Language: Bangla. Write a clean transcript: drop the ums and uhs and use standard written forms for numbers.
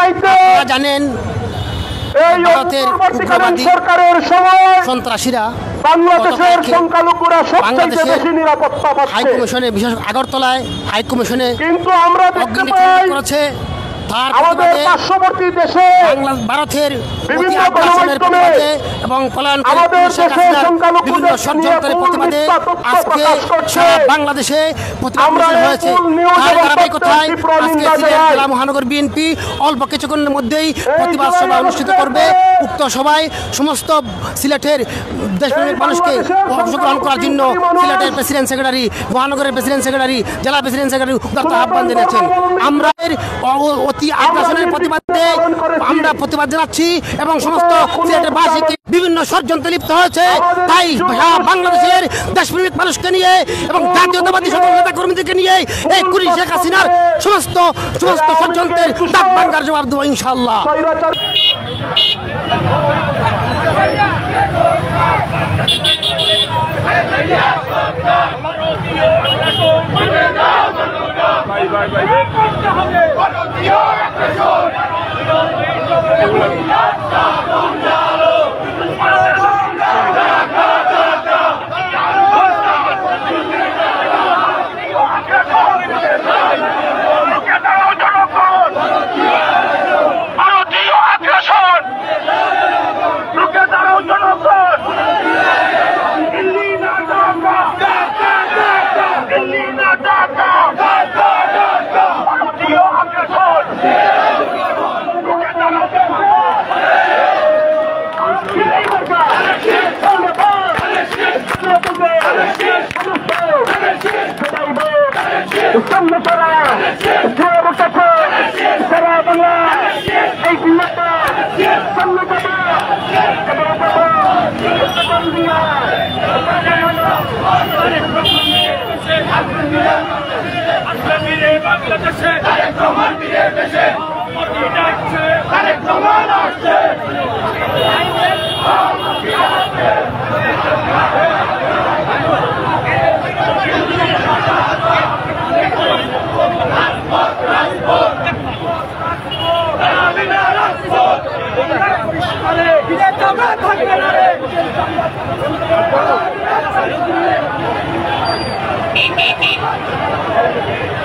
চাইতে জানেন ভারতের উগ্রবাদী সন্ত্রাসীরা বাংলাদেশের সংখ্যালঘুরা সবচেয়ে বেশি নিরাপত্তা পাচ্ছে। হাই কমিশনে, বিশেষ আগরতলায় হাই কমিশনে কিন্তু আমরা দেখতে পাই করেছে আমাদের পার্শ্ববর্তী দেশে ভারতের বিভিন্ন গণমাধ্যমে এবং আমাদের দেশের সংখ্যালঘুদের ষড়যন্ত্রের প্রতিবাদে আজকে বাংলাদেশে প্রতিবাদ হয়েছে। তার ধারাবাহিকতায় আজকে জেলা মহানগর বিএনপি অল্প কিছুক্ষণের মধ্যেই প্রতিবাদ সভা অনুষ্ঠিত করবে। উক্ত সভায় সমস্ত সিলেটের দেশপ্রেমিক মানুষকে অংশগ্রহণ করার জন্য সিলেটের প্রেসিডেন্ট সেক্রেটারি, মহানগরের প্রেসিডেন্ট সেক্রেটারি, জেলা প্রেসিডেন্ট সেক্রেটারি উদাত্ত আহ্বান জানিয়েছেন। আমরা অতি আগ্রাসনের প্রতিবাদে আমরা প্রতিবাদ জানাচ্ছি এবং সমস্ত সিলেটের বাসীকে বিভিন্ন ষড়যন্ত্রে লিপ্ত হয়েছে। তাই বাংলাদেশের দেশপ্রেমিক মানুষকে নিয়ে এবং জাতীয়তাবাদী সকল নেতা কর্মীদেরকে নিয়ে এই কুড়ি শেখ হাসিনার সমস্ত ষড়যন্ত্রের দাগ ভাঙার জবাব দেবো ইনশাআল্লাহ। Thank you.